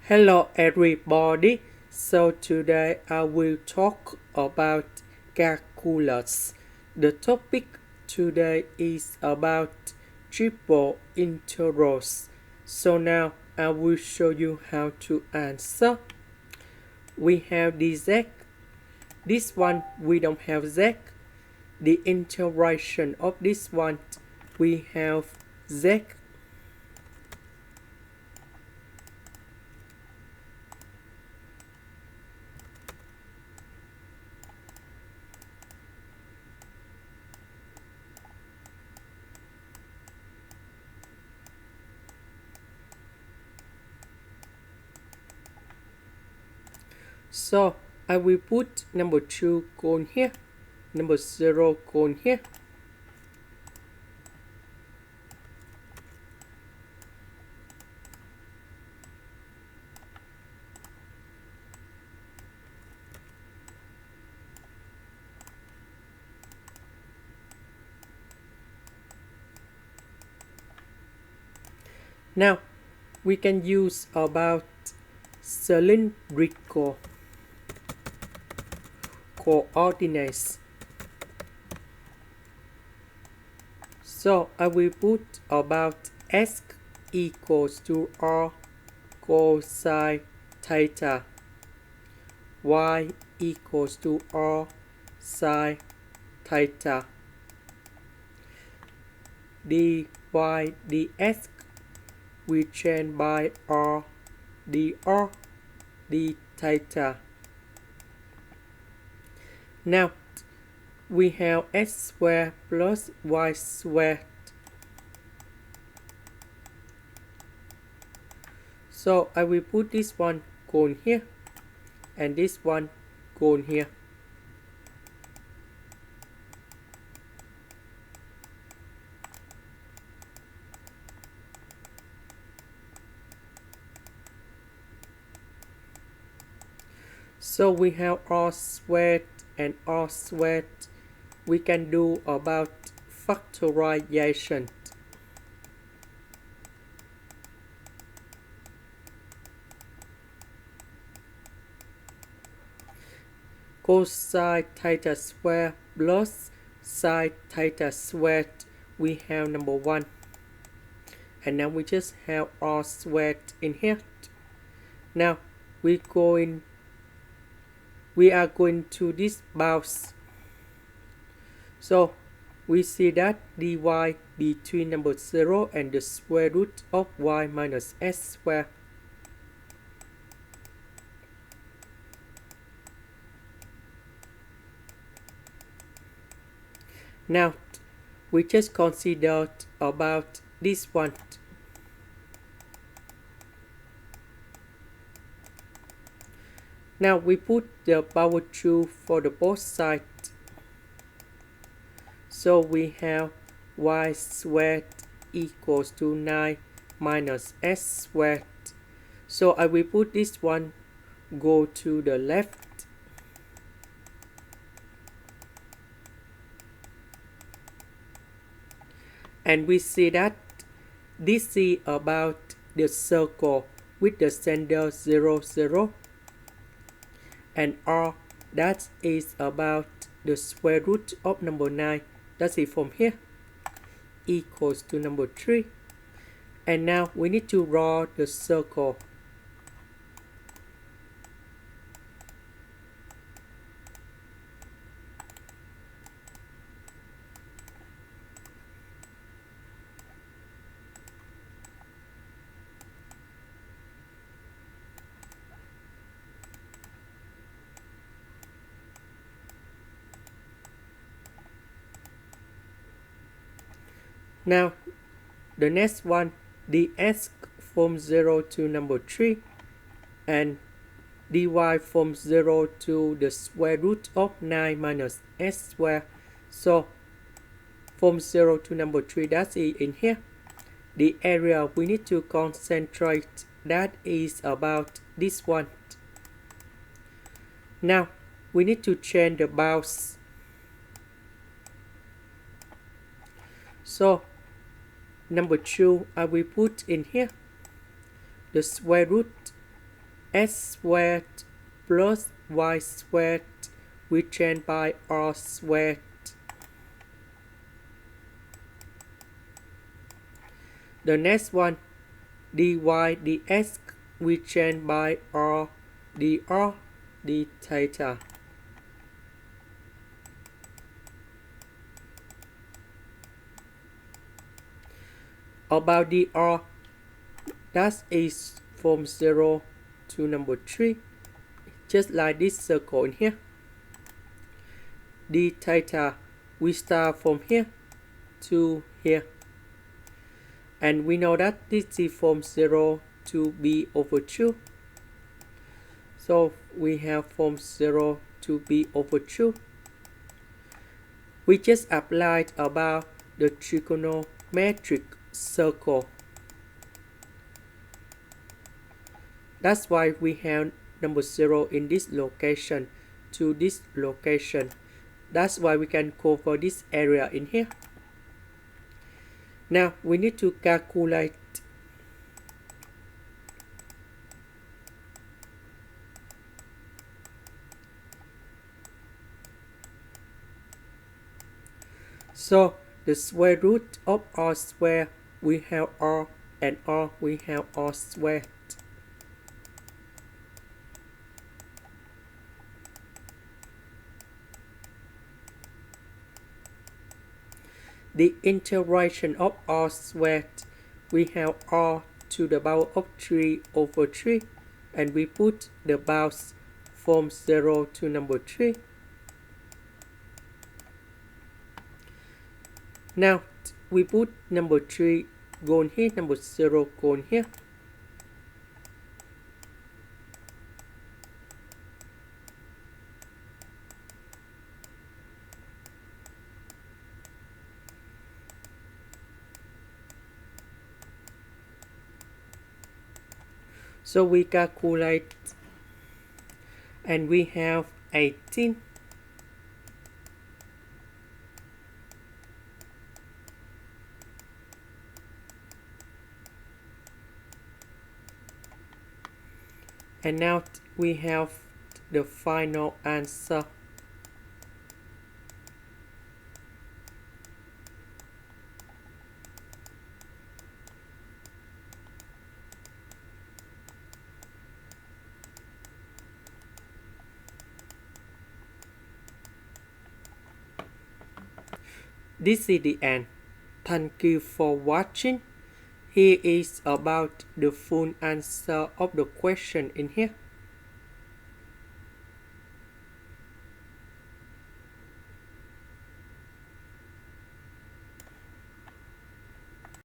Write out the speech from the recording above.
Hello everybody. So today I will talk about calculus. The topic today is about triple integrals. So now I will show you how to answer. We have dz. This one we don't have z. The integration of this one we have z. So I will put number 2 going here, number 0 going here. Now we can use about cylindrical coordinates. So I will put about x equals to r cosine theta, y equals to r sine theta, dy dx we change by r dr d theta. Now we have x squared plus y squared. So I will put this one going here and this one going here. So we have r squared and r squared. We can do about factorization. Cosine theta squared plus sine theta squared, we have number 1. And now we just have r squared in here. Now we are going to this bounce. So we see that dy between number 0 and the square root of y minus s squared. Now we just considered about this one. Now we put the power 2 for the both sides. So we have y squared equals to 9 minus s squared. So I will put this one go to the left. And we see that this is about the circle with the center 0, 0. And r, that is about the square root of number 9. That's it from here. Equals to number 3. And now we need to draw the circle. Now, the next one, dx from 0 to number 3 and dy from 0 to the square root of 9 minus s squared. So, from 0 to number 3, that's it in here. The area we need to concentrate, that is about this one. Now, we need to change the bounds. So, number 2, I will put in here the square root x squared plus y squared written by r squared. The next one, dy dx written by r dr d theta. About dr, that is from 0 to number 3, just like this circle in here. D theta, we start from here to here. And we know that this is from 0 to b over 2. So we have from 0 to b over 2. We just applied about the trigonometric circle. That's why we have number 0 in this location to this location. That's why we can cover this area in here. Now we need to calculate so the square root of r squared, we have r, and r, we have r squared. The integration of r squared, we have r to the power of 3 over 3, and we put the bounds from 0 to number 3. Now we put number 3 going here, number 0 going here. So we calculate, and we have 18. And now we have the final answer. This is the end. Thank you for watching. Here is about the full answer of the question in here.